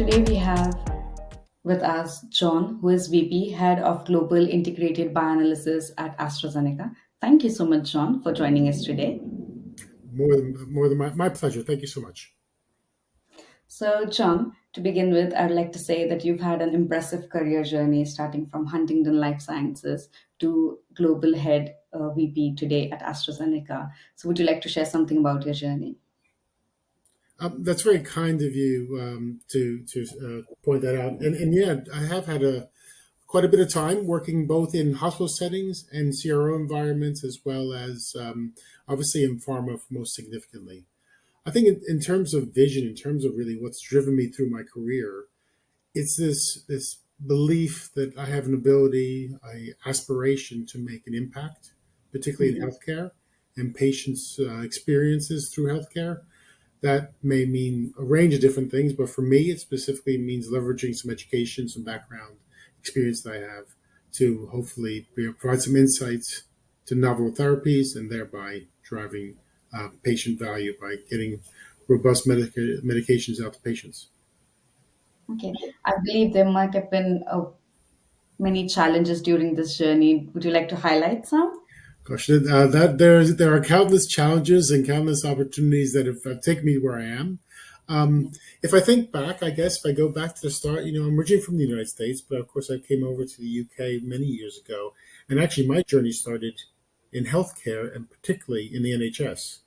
today we have with us John, who is VP, Head of Global Integrated Bioanalysis at Astrazeneca. Thank you so much, John, for joining us today. More than my pleasure. Thank you so much. So, John, to begin with, I'd like to say that you've had an impressive career journey starting from Huntington Life Sciences to Global Head VP today at AstraZeneca. So, would you like to share something about your journey? That's very kind of you to point that out. And yeah, I have had quite a bit of time working both in hospital settings and CRO environments, as well as obviously in pharma most significantly. I think in terms of vision, in terms of really what's driven me through my career, it's this belief that I have an ability, a aspiration to make an impact, particularly in Mhm. healthcare and patients' experiences through healthcare. That may mean a range of different things, but for me, it specifically means leveraging some education, some background experience that I have to hopefully provide some insights to novel therapies and thereby driving patient value by getting robust medications out to patients. Okay. I believe there might have been many challenges during this journey. Would you like to highlight some? Gosh, there are countless challenges and countless opportunities that have taken me where I am. If I think back, I guess if I go back to the start, I'm originally from the United States, but of course I came over to the UK many years ago, and actually my journey started in healthcare and particularly in the NHS.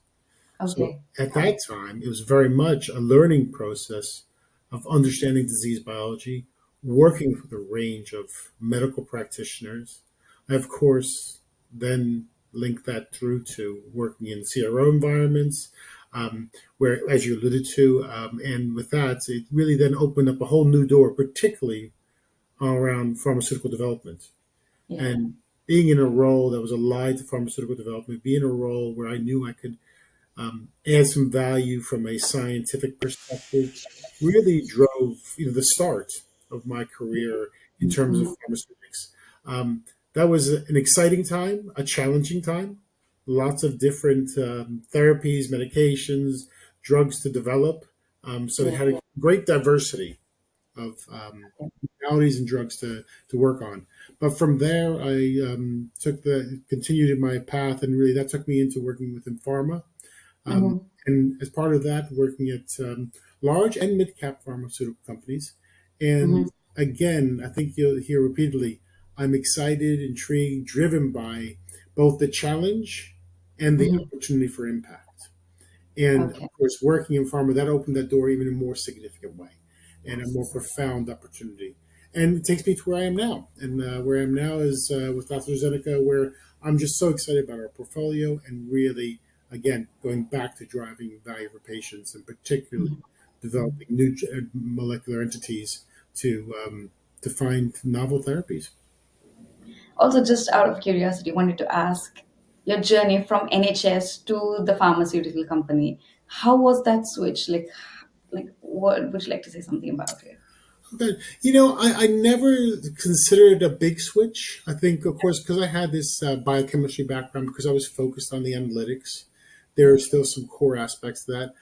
So Okay. at that time, it was very much a learning process of understanding disease biology, working with a range of medical practitioners. I, of course, then linked that through to working in CRO environments, where, as you alluded to, and with that, it really then opened up a whole new door, particularly around pharmaceutical development. Yeah. And being in a role that was allied to pharmaceutical development, being in a role where I knew I could add some value from a scientific perspective really drove the start of my career in terms of Mhm. pharmaceutics. That was an exciting time, a challenging time, lots of different therapies, medications, drugs to develop. So it Yeah. had a great diversity of modalities and drugs to work on. But from there, I continued in my path, and really that took me into working within pharma. Um, Mhm. and as part of that, working at large and mid cap pharmaceutical companies. And Mhm. again, I think you'll hear repeatedly, I'm excited, intrigued, driven by both the challenge and the Mhm. opportunity for impact. And of Okay. course, working in pharma, that opened that door even in a more significant way and a more profound opportunity. And it takes me to where I am now. And where I am now is with Astrazeneca, where I'm just so excited about our portfolio and really, again, going back to driving value for patients and particularly developing new molecular entities to find novel therapies. Also, just out of curiosity, wanted to ask your journey from NHS to the pharmaceutical company. How was that switch? Like, what would you like to say something about it? Okay. I never considered a big switch. I think, of course, because I had this biochemistry background, because I was focused on the analytics, there are still some core aspects to that.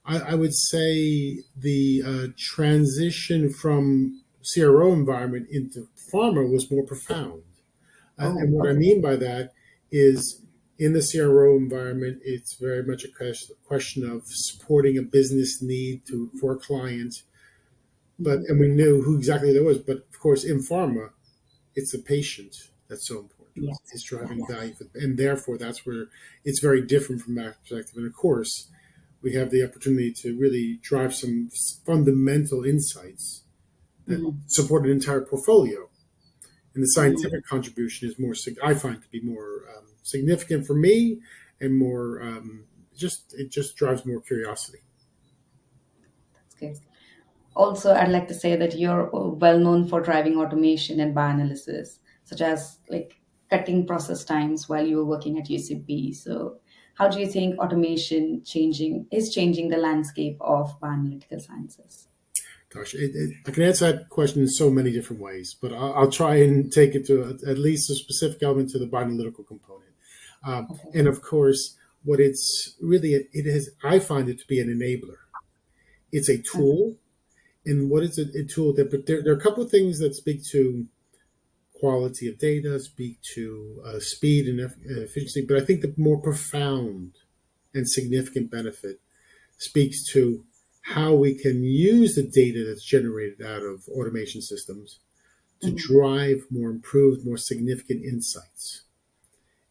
I would say the transition from CRO environment into pharma was more profound. And Oh, what I okay. mean by that is in the CRO environment, it's very much a question of supporting a business need for a client, but Mhm. and we knew who exactly that was. But of course, in pharma, it's the patient that's so important. It's Yes, driving yes. value, and therefore that's where it's very different from that perspective. And of course, we have the opportunity to really drive some fundamental insights that Mhm. support an entire portfolio. And the Mhm. scientific contribution is more, I find to be more significant for me, and more just it just drives more curiosity. That's good. Also, I'd like to say that you're well known for driving automation and bioanalysis, such as like cutting process times while you were working at UCB. So, how do you think automation changing the landscape of bioanalytical sciences? Gosh, I can answer that question in so many different ways, but I'll try and take it to at least a specific element to the bioanalytical component. Okay. And of course, what it's really, it is, I find it to be an enabler. It's a Okay. tool. And what is a tool that? But there are a couple of things that speak to quality of data, speak to speed and efficiency. But I think the more profound and significant benefit speaks to how we can use the data that's generated out of automation systems to Mm-hmm. drive more improved, more significant insights.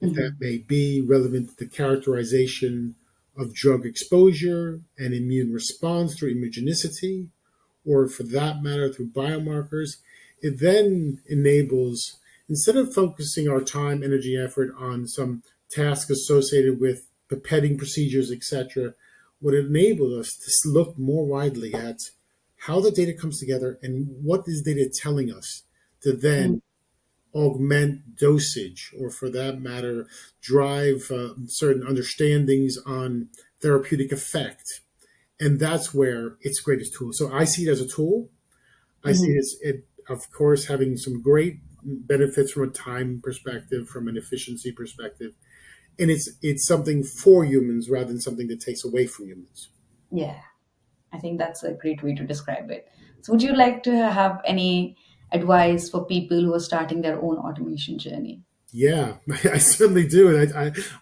If that Mm-hmm. may be relevant to the characterization of drug exposure and immune response through immunogenicity, or for that matter, through biomarkers, it then enables, instead of focusing our time, energy, effort on some task associated with pipetting procedures, etc., what it enabled us to look more widely at how the data comes together and what is data telling us to then augment dosage, or for that matter, drive certain understandings on therapeutic effect. And that's where its greatest tool. So I see it as a tool. I see Mm-hmm. it as it, of course, having some great benefits from a time perspective, from an efficiency perspective, and it's something for humans rather than something that takes away from humans. Yeah, I think that's a great way to describe it. So, would you like to have any advice for people who are starting their own automation journey? Yeah, I certainly do, and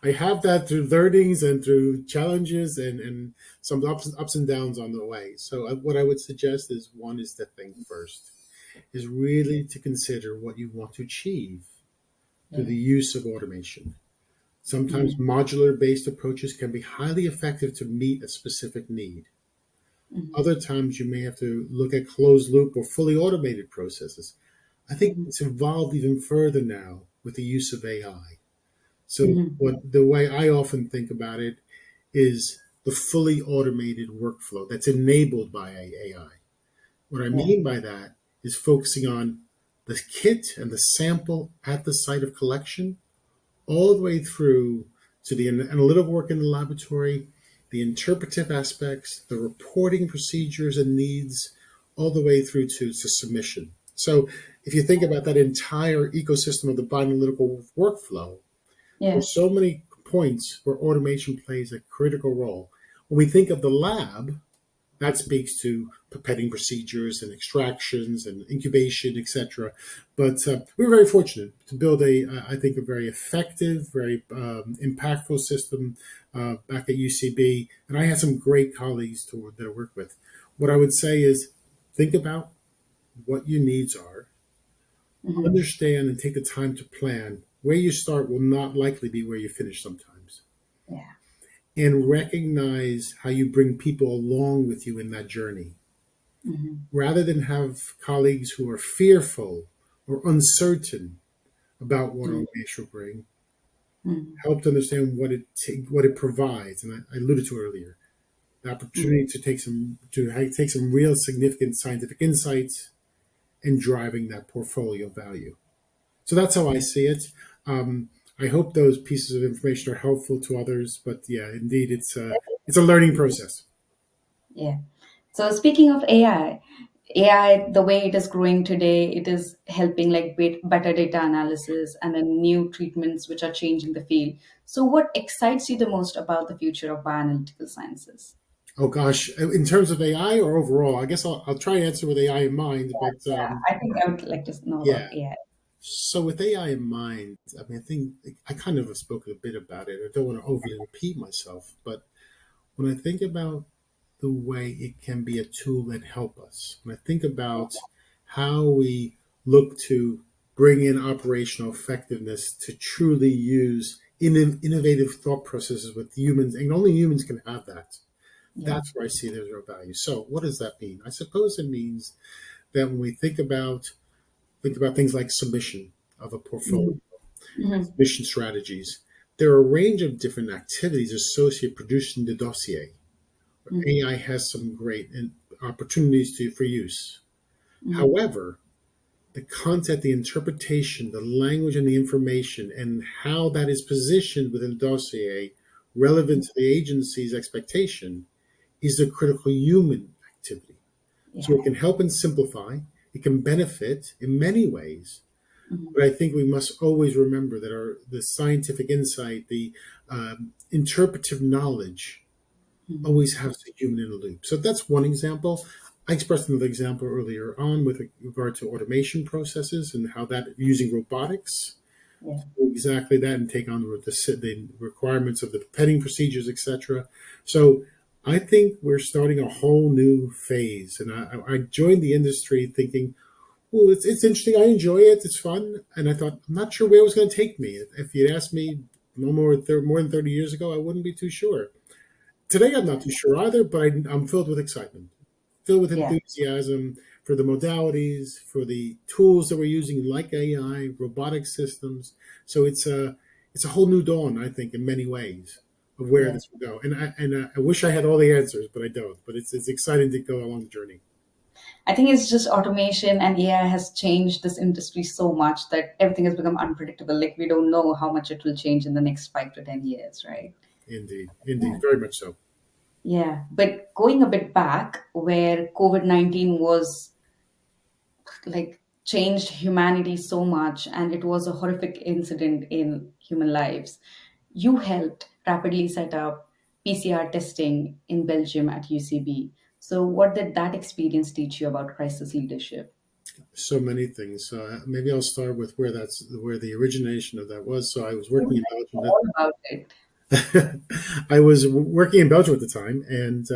I have that through learnings and through challenges and some ups and downs on the way. So what I would suggest is one is to think first, is really to consider what you want to achieve through Yeah. the use of automation. Sometimes Mm-hmm. modular based approaches can be highly effective to meet a specific need. Mm-hmm. Other times you may have to look at closed loop or fully automated processes. I think Mm-hmm. it's evolved even further now with the use of AI. So Mm-hmm. what the way I often think about it is the fully automated workflow that's enabled by AI. What I Yeah. mean by that is focusing on the kit and the sample at the site of collection, all the way through to the analytical work in the laboratory, the interpretive aspects, the reporting procedures and needs, all the way through to submission. So if you think about that entire ecosystem of the bioanalytical workflow, Yeah. there's so many points where automation plays a critical role. When we think of the lab, that speaks to pipetting procedures and extractions and incubation, etc. But we were very fortunate to build I think, a very effective, very impactful system back at UCB, and I had some great colleagues that I work with. What I would say is, think about what your needs are, Mm-hmm. understand and take the time to plan. Where you start will not likely be where you finish sometimes, Yeah. and recognize how you bring people along with you in that journey Mm-hmm. rather than have colleagues who are fearful or uncertain about what automation will bring. Mm-hmm. Help to understand what it provides, and I alluded to earlier the Mm-hmm. opportunity to take some real significant scientific insights and driving that portfolio value. So that's how I see it. I hope those pieces of information are helpful to others. But yeah, indeed, it's a learning process. Yeah. So speaking of AI, the way it is growing today, it is helping like better data analysis and then new treatments which are changing the field. So what excites you the most about the future of bioanalytical sciences? Oh gosh, in terms of AI or overall, I guess I'll try and answer with AI in mind. But Yeah, I think I would like to know yeah, about AI. so with AI in mind, I mean, I think I kind of have spoken a bit about it. I don't want to overly repeat myself, but when I think about the way it can be a tool that help us, when I think about how we look to bring in operational effectiveness to truly use innovative thought processes with humans, and only humans can have that. Yeah. That's where I see there's real value. So, what does that mean? I suppose it means that when we think about things like submission of a portfolio, Hmm. Hmm. submission strategies, there are a range of different activities associated with producing the dossier. Hmm. AI has some great opportunities for use. Hmm. However, the content, the interpretation, the language, and the information, and how that is positioned within the dossier relevant to the agency's expectation is the critical human activity. So Yeah. it can help and simplify. It can benefit in many ways. Hmm. But I think we must always remember that the scientific insight, the interpretive knowledge, Hmm. always has the human in the loop. So that's one example. I expressed another example earlier on with regard to automation processes and how that using robotics Yeah. do exactly that and take on the requirements of the petting procedures, etc. So I think we're starting a whole new phase, and I joined the industry thinking, well, it's interesting. I enjoy it. It's fun, and I thought I'm not sure where it was going to take me. If you'd asked me more than 30 years ago, I wouldn't be too sure. Today, I'm not too sure either, but I'm filled with excitement, filled with Yeah. enthusiasm for the modalities, for the tools that we're using, like AI, robotic systems. So it's a whole new dawn, I think, in many ways of where Yeah. this will go. And I wish I had all the answers, but I don't. But it's exciting to go along the journey. I think it's just automation and AI has changed this industry so much that everything has become unpredictable. Like we don't know how much it will change in the next 5 to 10 years, right? Indeed, indeed, Yeah. very much so. Yeah. But going a bit back, where COVID-19 was like changed humanity so much and it was a horrific incident in human lives, you helped rapidly set up PCR testing in Belgium at UCB. So, what did that experience teach you about crisis leadership? So many things. So maybe I'll start with where the origination of that was. So I was Would working in like to know Belgium. all about it. I was working in Belgium at the time, and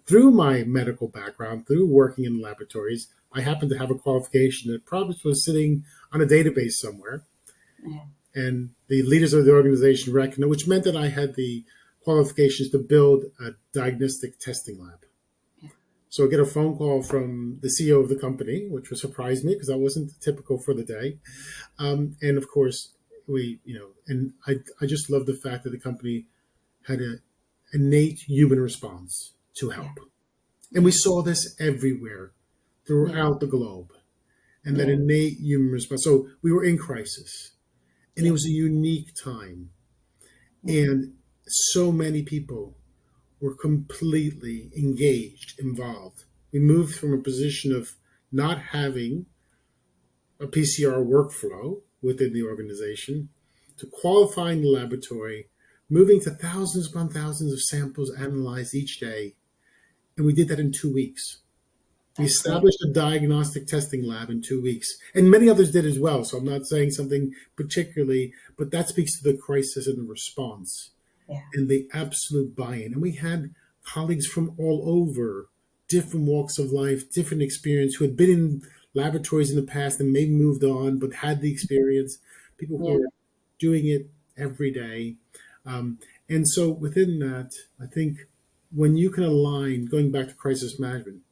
through my medical background, through working in laboratories, I happened to have a qualification that probably was sitting on a database somewhere, Yeah, and the leaders of the organization recognized, which meant that I had the qualifications to build a diagnostic testing lab. yeah, So I get a phone call from the CEO of the company, which was surprised me because that wasn't typical for the day. And of course, and I just love the fact that the company had an innate human response to yeah, help. And we yeah, saw this everywhere yeah, throughout the globe. And that yeah, innate human response. So we were in crisis, and it yeah, was a unique time. yeah, And so many people were completely engaged, involved. We moved from a position of not having a PCR workflow within the organization to qualifying the laboratory, moving to thousands upon thousands of samples analyzed each day. And we did that in 2 weeks. We that's great. established a diagnostic testing lab in 2 weeks, and many others did as well. So I'm not saying something particularly, but that speaks to the crisis and the response Yeah, and the absolute buy-in. And we had colleagues from all over, different walks of life, different experience, who had been in laboratories in the past and maybe moved on, but had the experience. People yeah, who are doing it every day. Um, and so within that, I think when you can align, going back to crisis management,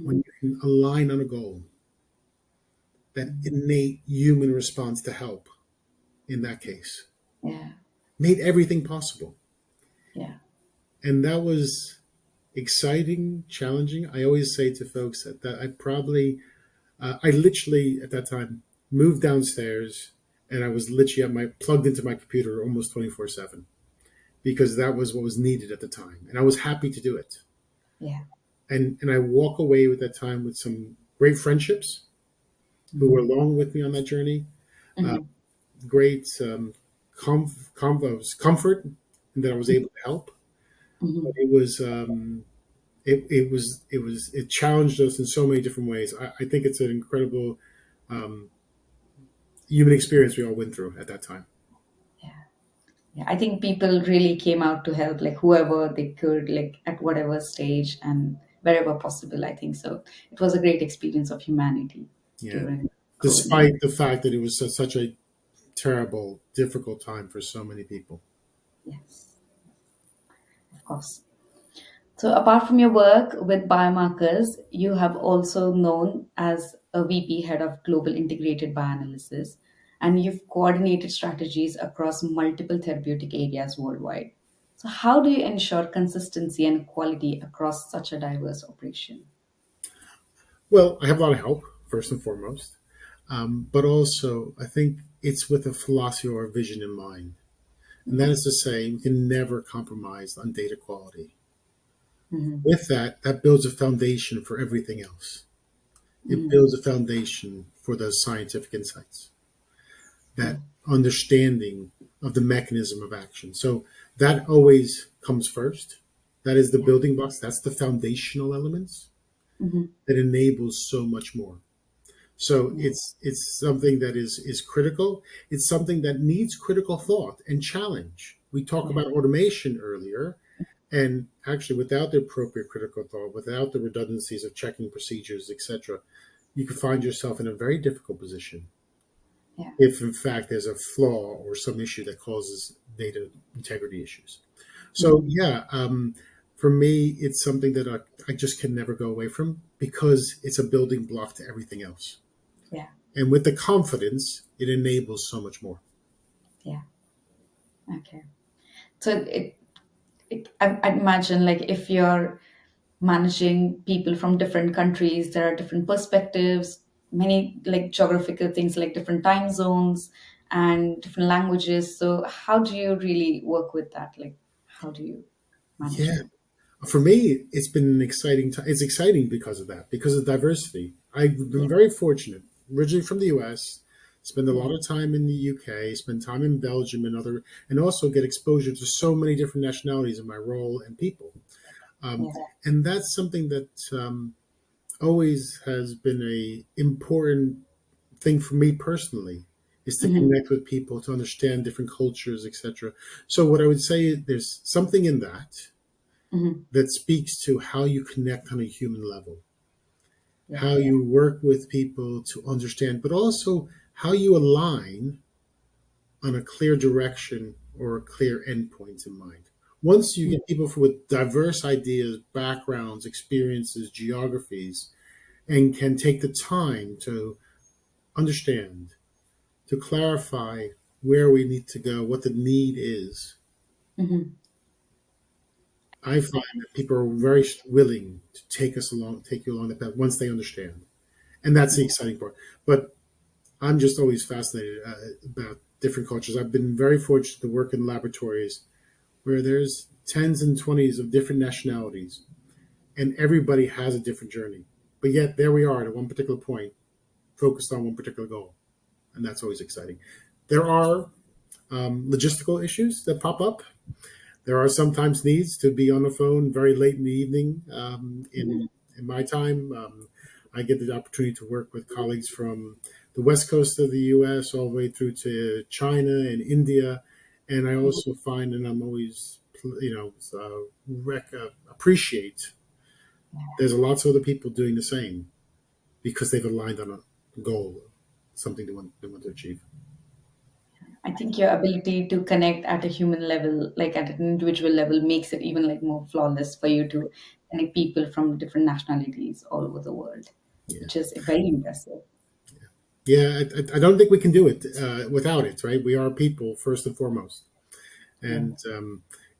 when hmm, you can align on a goal, that innate human response to help in that case yeah, made everything possible. yeah, And that was exciting, challenging. I always say to folks that I literally at that time moved downstairs and I was literally plugged into my computer almost 24/7 because that was what was needed at the time. And I was happy to do it. yeah, And I walk away with that time with some great friendships who were hmm, along with me on that journey, uh, hmm, great comfort that I was able to help. But hmm. it challenged us in so many different ways. I think it's an incredible um, human experience we all went through at that time. Yeah. Yeah, I think people really came out to help, like whoever they could, like at whatever stage and wherever possible. I think so. It was a great experience of humanity Yeah, during COVID despite 19. the fact that it was such a terrible, difficult time for so many people. Yes, of course. So, apart from your work with biomarkers, you have also known as a VP head of Global Integrated Bioanalysis, and you've coordinated strategies across multiple therapeutic areas worldwide. So, how do you ensure consistency and quality across such a diverse operation? Well, I have a lot of help first and foremost, but also I think it's with a philosophy or a vision in mind, and that is to say, we can never compromise on data quality. Mhm, With that, that builds a foundation for everything else. It mhm. builds a foundation for those scientific insights, Yeah, that understanding of the mechanism of action. So that always comes first. That is the yeah, building blocks. That's the foundational elements. Hmm. that enables so much more. So Yeah. it's something that is critical. It's something that needs critical thought and challenge. We talked Yeah. about automation earlier, and actually, without the appropriate critical thought, without the redundancies of checking procedures, etc., you could find yourself in a very difficult position Yeah. if, in fact, there's a flaw or some issue that causes data integrity issues. So, Hmm. yeah, for me, it's something that I just can never go away from because it's a building block to everything else. Yeah. And with the confidence, it enables so much more. Yeah. Okay. So I imagine like if you're managing people from different countries, there are different perspectives, many like geographical things like different time zones and different languages. So how do you really work with that? Like how do you manage Yeah, it? for me, it's been an exciting time. It's exciting because of that, because of diversity. I've been Yeah. very fortunate. Originally from the U.S., spend a Yeah. lot of time in the UK, spend time in Belgium and other, and also get exposure to so many different nationalities in my role and people. Um, Yeah. and that's something that always has been a important thing for me personally, is to Hmm. connect with people, to understand different cultures, etc. So what I would say is there's something in that Hmm. that speaks to how you connect on a human level, Yeah. how you work with people to understand, but also how you align on a clear direction or a clear endpoint in mind. Once you Mm. get people with diverse ideas, backgrounds, experiences, geographies, and can take the time to understand, to clarify where we need to go, what the need is, Hmm. I find that people are very willing to take you along the path once they understand. And that's the Yeah. exciting part. But I'm just always fascinated about different cultures. I've been very fortunate to work in laboratories where there's tens and twenties of different nationalities, and everybody has a different journey. But yet, there we are at one particular point, focused on one particular goal, and that's always exciting. There are logistical issues that pop up. There are sometimes needs to be on the phone very late in the evening. Hmm. In my time, I get the opportunity to work with colleagues from the west coast of the U.S. all the way through to China and India, and I also find, and I'm always, appreciate. There's lots of other people doing the same because they've aligned on a goal, something they want to achieve. I think your ability to connect at a human level, like at an individual level, makes it even like more flawless for you to connect people from different nationalities all over the world, Yeah. which is very impressive. Yeah, I don't think we can do it without it, right? We are people first and foremost, Yeah.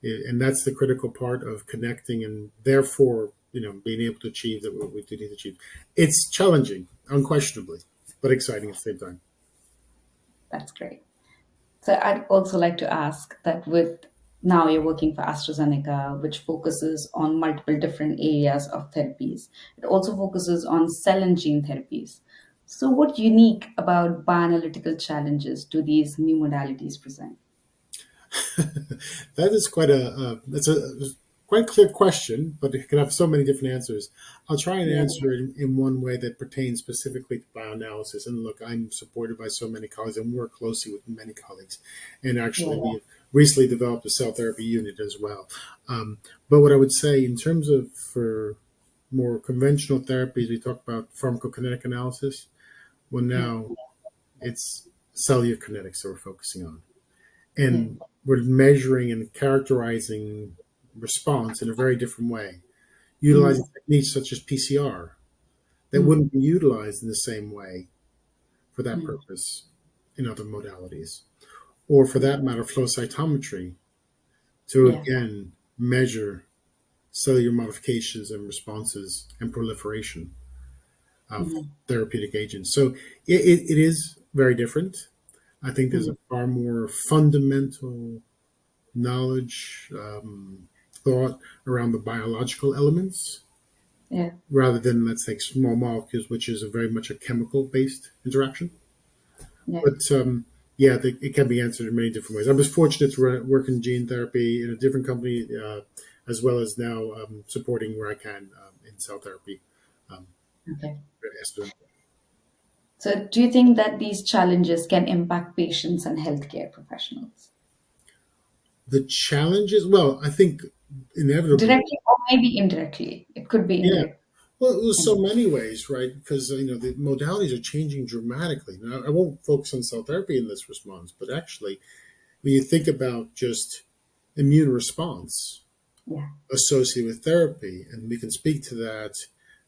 and that's the critical part of connecting, and therefore, being able to achieve that what we do need to achieve. It's challenging, unquestionably, but exciting at the same time. That's great. So I'd also like to ask that with now you're working for AstraZeneca, which focuses on multiple different areas of therapies. It also focuses on cell and gene therapies. So what unique about bioanalytical challenges do these new modalities present? That is that's a quite clear question, but it can have so many different answers. I'll try and Yeah. answer it in one way that pertains specifically to bioanalysis. And look, I'm supported by so many colleagues and work closely with many colleagues. And actually, Yeah. we have recently developed a cell therapy unit as well. But what I would say in terms of for more conventional therapies, we talk about pharmacokinetic analysis. Well, Yeah. now it's cellular kinetics that we're focusing on, Yeah. and we're measuring and characterizing response in a very different way, utilizing Mm. techniques such as PCR that Mm. wouldn't be utilized in the same way for that Mm. purpose in other modalities, or for Yeah. that matter, flow cytometry to Yeah. again measure cellular modifications and responses and proliferation of Mhm. therapeutic agents. So it is very different. I think there's Mhm. a far more fundamental knowledge, thought around the biological elements Yeah. rather than, let's say, small molecules, which is a very much a chemical based interaction. Yeah. But yeah, it can be answered in many different ways. I was fortunate to work in gene therapy in a different company, as well as now supporting where I can in cell therapy. Um, Okay. as- So, do you think that these challenges can impact patients and healthcare professionals the challenges, well, I think inevitably, directly or maybe indirectly? It could be yeah. indirect. Well, there's so many ways, right? Because the modalities are changing dramatically. Now, I won't focus on cell therapy in this response, but actually, when you think about just immune response Yeah. associated with therapy, and we can speak to that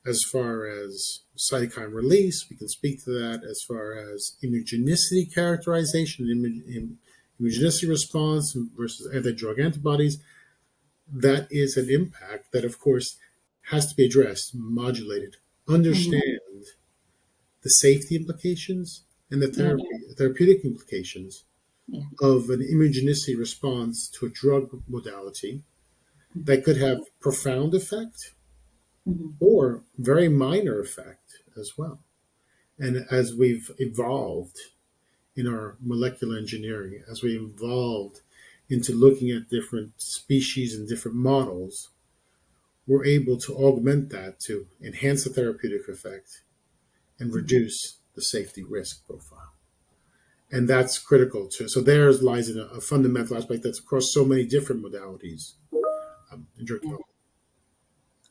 as far as cytokine release, we can speak to that as far as immunogenicity characterization, immunogenicity response versus anti-drug antibodies. That is an impact that, of course, has to be addressed, modulated, Hmm. understand the safety implications and the Yeah. therapeutic implications Yeah. of an immunogenicity response to a drug modality Hmm. that could have profound effect Hmm. or very minor effect as well. And as we've evolved in our molecular engineering, as we evolved into looking at different species and different models, we're able to augment that to enhance the therapeutic effect and Hmm. reduce the safety risk profile. And that's critical too. So there lies in a fundamental aspect that's across so many different modalities in drug Yeah. development.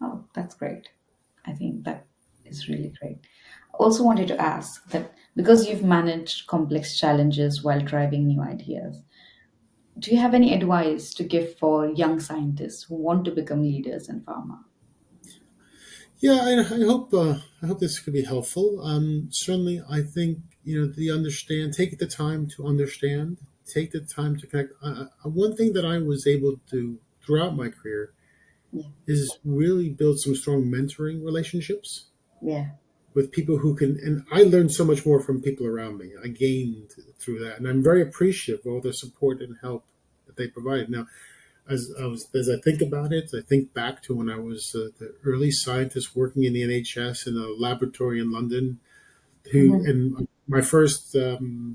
Oh, that's great. I think that is really great. Also wanted to ask that because you've managed complex challenges while driving new ideas, do you have any advice to give for young scientists who want to become leaders in pharma? Yeah, I hope this could be helpful. Certainly, I think the understand. Take the time to understand. Take the time to connect. One thing that I was able to throughout my career Yeah. is really build some strong mentoring relationships Yeah. with people who can. And I learned so much more from people around me. I gained through that, and I'm very appreciative of all the support and help that they provided. Now, as I think about it, I think back to when I was the early scientist working in the NHS in a laboratory in London. Who Hmm. and my first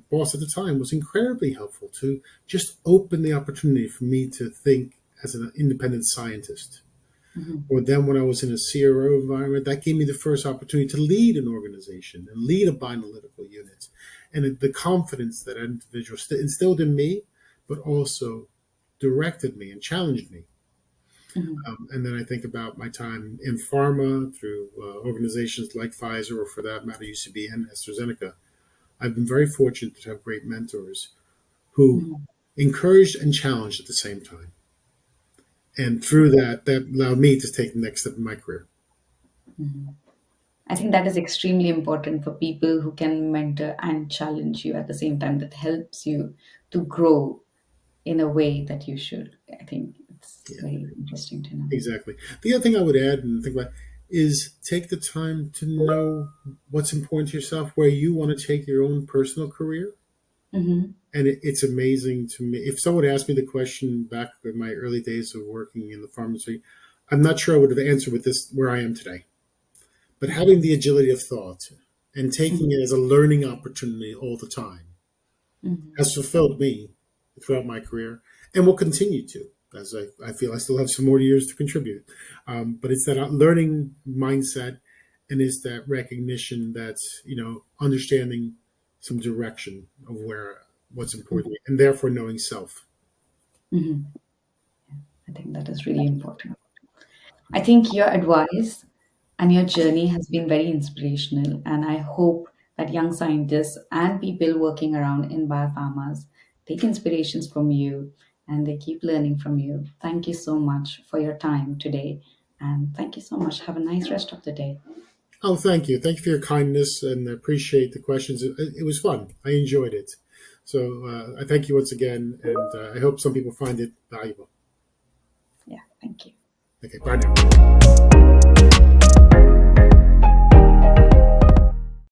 boss at the time was incredibly helpful to just open the opportunity for me to think as an independent scientist. Hmm. Or then when I was in a CRO environment, that gave me the first opportunity to lead an organization and lead a bioanalytical unit, and the confidence that an individual instilled in me, but also directed me and challenged me. Hmm. And then I think about my time in pharma through organizations like Pfizer, or for that matter, UCB and Astrazeneca. I've been very fortunate to have great mentors who Hmm. encouraged and challenged at the same time. And through that, that allowed me to take the next step in my career. Hmm. I think that is extremely important for people who can mentor and challenge you at the same time. That helps you to grow in a way that you should. I think it's Yeah, very interesting to know. exactly. The other thing I would add and think about is take the time to know what's important to yourself, where you want to take your own personal career. Hmm. And it's amazing to me. If someone asked me the question back in my early days of working in the pharmacy, I'm not sure I would have answered with this where I am today. But Okay. having the agility of thought and taking Hmm. it as a learning opportunity all the time Hmm. has fulfilled me throughout my career and will continue to, as I feel I still have some more years to contribute. But it's that learning mindset, and it's that recognition that's, understanding some direction of where what's important, and therefore knowing self. Hmm. I think that is really important. I think your advice and your journey has been very inspirational, and I hope that young scientists and people working around in biopharmas take inspirations from you and they keep learning from you. Thank you so much for your time today, and thank you so much. Have a nice rest of the day. Oh, thank you. Thank you for your kindness and I appreciate the questions. It was fun. I enjoyed it. So I thank you once again, and I hope some people find it valuable. Yeah, thank you. Okay, bye now.